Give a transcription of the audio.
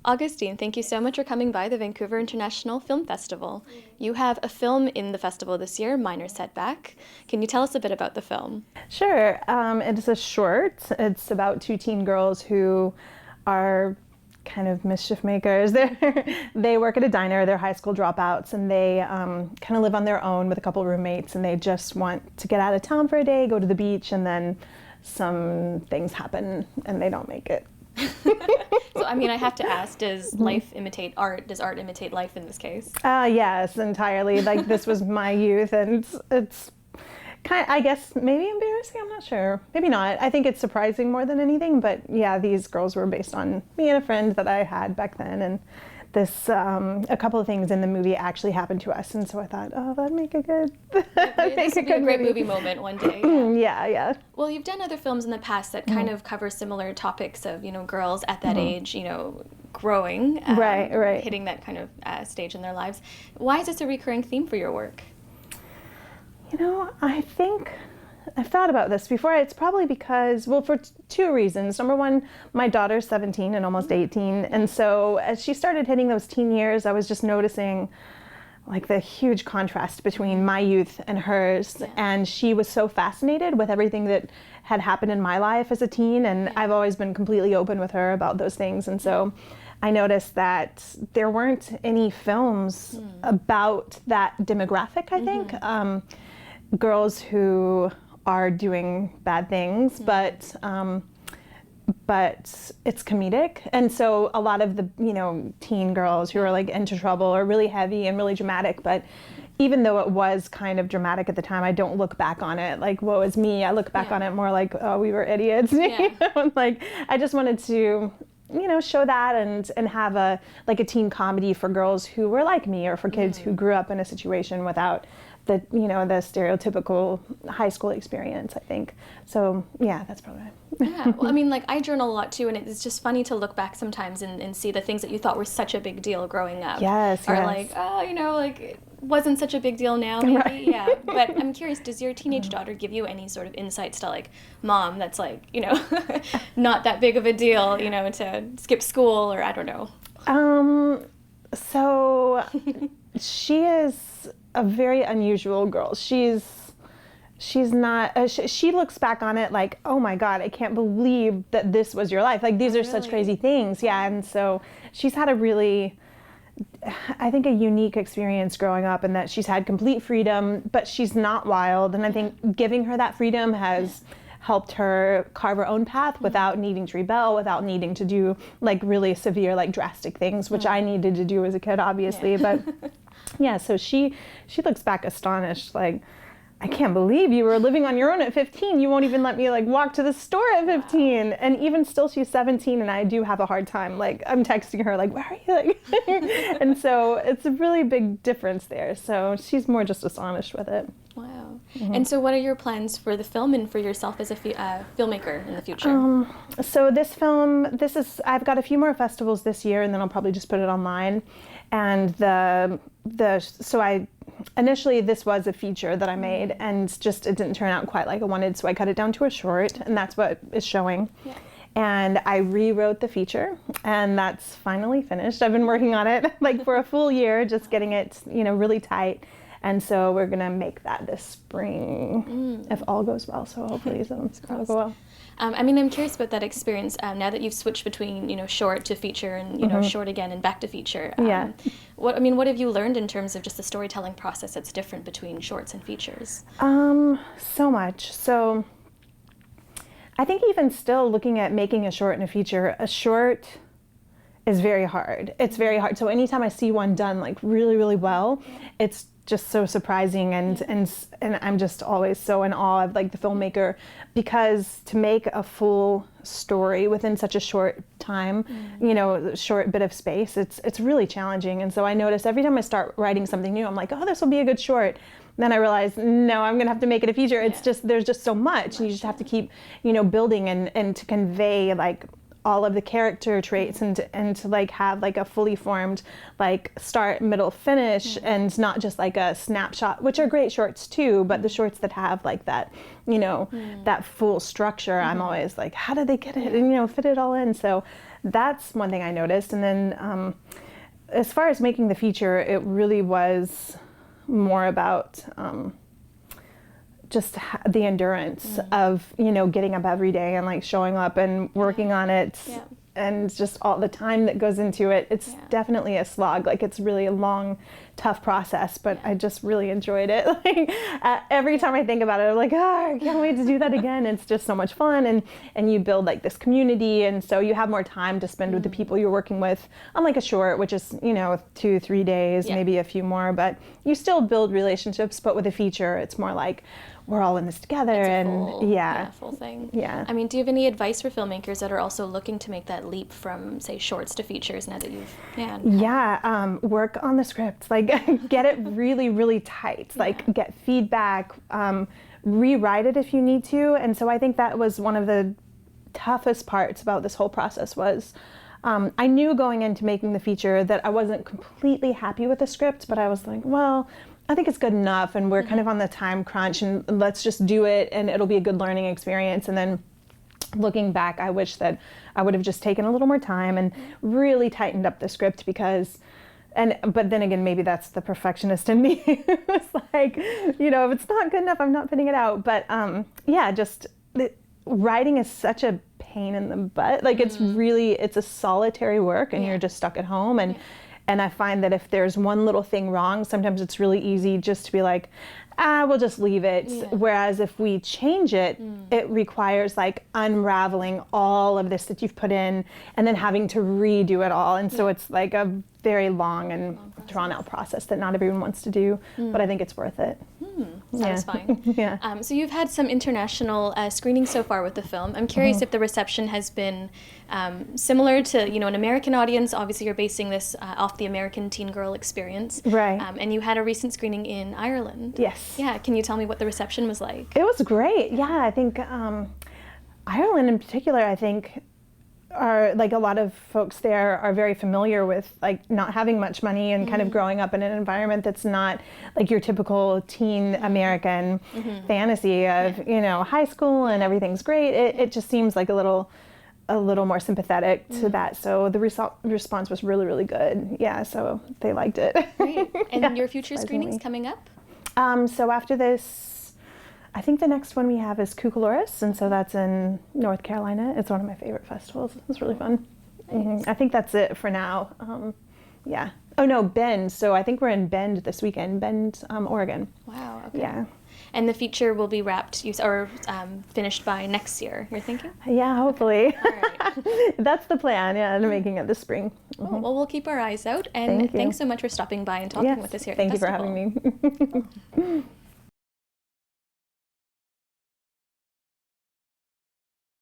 Augustine, thank you so much for coming by the Vancouver International Film Festival. You have a film in the festival this year, Minor Setback. Can you tell us a bit about the film? Sure. It is a short. It's about two teen girls who are kind of mischief makers. They work at a diner, they're high school dropouts, and they kind of live on their own with a couple roommates, and they just want to get out of town for a day, go to the beach, and then some things happen and they don't make it. So, I mean, I have to ask, does life imitate art? Does art imitate life in this case? Yes, entirely. Like, this was my youth, and it's kind of, I guess, maybe embarrassing, I'm not sure. Maybe not. I think it's surprising more than anything, but yeah, these girls were based on me and a friend that I had back then, and this, a couple of things in the movie actually happened to us, and so I thought, oh, that'd make a good, This would be a great movie moment one day. Yeah. Well, you've done other films in the past that kind of cover similar topics of, girls at that age, growing, right, hitting that kind of stage in their lives. Why is this a recurring theme for your work? I think I've thought about this before. It's probably because, well, for two reasons. Number one, my daughter's 17 and almost 18. And so as she started hitting those teen years, I was just noticing like the huge contrast between my youth and hers. Yeah. And she was so fascinated with everything that had happened in my life as a teen. And I've always been completely open with her about those things. And so I noticed that there weren't any films about that demographic, I think. Girls who are doing bad things, but it's comedic. And so a lot of the, teen girls who are like into trouble are really heavy and really dramatic, but even though it was kind of dramatic at the time, I don't look back on it like, woe is me. I look back on it more like, oh, we were idiots. Like, I just wanted to, show that and have a teen comedy for girls who were like me, or for kids who grew up in a situation without the stereotypical high school experience, I think. So yeah, that's probably it. Yeah, well, I mean, I journal a lot too, and it's just funny to look back sometimes and see the things that you thought were such a big deal growing up. Yes. Like, oh, it wasn't such a big deal now, maybe. Right. Yeah. But I'm curious, does your teenage daughter give you any sort of insights to Mom, that's not that big of a deal, to skip school, or I don't know. So she is a very unusual girl. She's not, she looks back on it like, oh my God, I can't believe that this was your life. Like, these are such crazy things. Yeah. And so she's had a really, I think, a unique experience growing up, in that she's had complete freedom, but she's not wild. And I think giving her that freedom has helped her carve her own path without needing to rebel, without needing to do really severe, drastic things, which I needed to do as a kid, obviously. Yeah. But yeah, so she looks back astonished, like, I can't believe you were living on your own at 15. You won't even let me walk to the store at 15. Wow. And even still, she's 17, and I do have a hard time. I'm texting her where are you? And so it's a really big difference there. So she's more just astonished with it. Wow. And so what are your plans for the film and for yourself as a filmmaker in the future? So this film, I've got a few more festivals this year, and then I'll probably just put it online. And initially this was a feature that I made, and just it didn't turn out quite like I wanted, so I cut it down to a short, and that's what is showing. Yeah. And I rewrote the feature, and that's finally finished. I've been working on it for a full year, just getting it really tight. And so we're gonna make that this spring, if all goes well. So hopefully it'll go well. I'm curious about that experience now that you've switched between short to feature and short again and back to feature. Yeah. What have you learned in terms of just the storytelling process that's different between shorts and features? So much. So I think even still, looking at making a short and a short is very hard. It's very hard. So anytime I see one done really, really well, it's just so surprising, and I'm just always so in awe of the filmmaker, because to make a full story within such a short time, short bit of space, it's really challenging. And so I notice every time I start writing something new, I'm like, oh, this will be a good short. Then I realize, no, I'm gonna have to make it a feature. It's just, there's just so much, and you just have to keep, building and to convey all of the character traits, and to have a fully formed start, middle, finish, and not just a snapshot, which are great shorts too, but the shorts that have that that full structure, I'm always how did they get it and fit it all in. So that's one thing I noticed. And then as far as making the feature, it really was more about just the endurance of, you know, getting up every day and like showing up and working on it. Yeah. And just all the time that goes into it. It's definitely a slog. Like, it's really a long, tough process, but I just really enjoyed it. Like, every time I think about it, I'm like, I can't wait to do that again. It's just so much fun, and you build like this community, and so you have more time to spend with the people you're working with. Unlike a short, which is, you know, 2-3 days, maybe a few more, but you still build relationships. But with a feature, it's more like, we're all in this together, and full thing. Yeah. I mean, do you have any advice for filmmakers that are also looking to make that leap from, say, shorts to features now that you've work on the script, like get it really, really tight, like get feedback, rewrite it if you need to. And so I think that was one of the toughest parts about this whole process was I knew going into making the feature that I wasn't completely happy with the script, but I was like, well, I think it's good enough, and we're kind of on the time crunch, and let's just do it, and it'll be a good learning experience. And then looking back, I wish that I would have just taken a little more time and really tightened up the script, because, but then again, maybe that's the perfectionist in me. It's like, you know, if it's not good enough, I'm not putting it out. But writing is such a pain in the butt. Like, it's a solitary work, and you're just stuck at home. And I find that if there's one little thing wrong, sometimes it's really easy just to be like, we'll just leave it. Yeah. Whereas if we change it, it requires like unraveling all of this that you've put in and then having to redo it all. And so it's like a very long and drawn out process that not everyone wants to do, but I think it's worth it. Satisfying. So you've had some international screenings so far with the film. I'm curious if the reception has been similar to, you know, an American audience. Obviously, you're basing this off the American teen girl experience. Right. And you had a recent screening in Ireland. Yes. Yeah. Can you tell me what the reception was like? It was great. Yeah, I think Ireland in particular, I think, are like a lot of folks there are very familiar with like not having much money and kind of growing up in an environment that's not like your typical teen American fantasy of, you know, high school and everything's great. It just seems like a little more sympathetic to that. So the response was really, really good. Yeah, so they liked it. Great. And your future screenings coming up? So after this, I think the next one we have is Cucaloris, and so that's in North Carolina. It's one of my favorite festivals. It's really fun. Nice. I think that's it for now. Yeah. Oh no, Bend. So I think we're in Bend this weekend, Bend, Oregon. Wow. Okay. Yeah. And the feature will be wrapped or finished by next year, you're thinking? Yeah, hopefully. All right. That's the plan, making it this spring. Cool. Well, we'll keep our eyes out. And thanks so much for stopping by and talking with us here at the Thank you for festival. having me.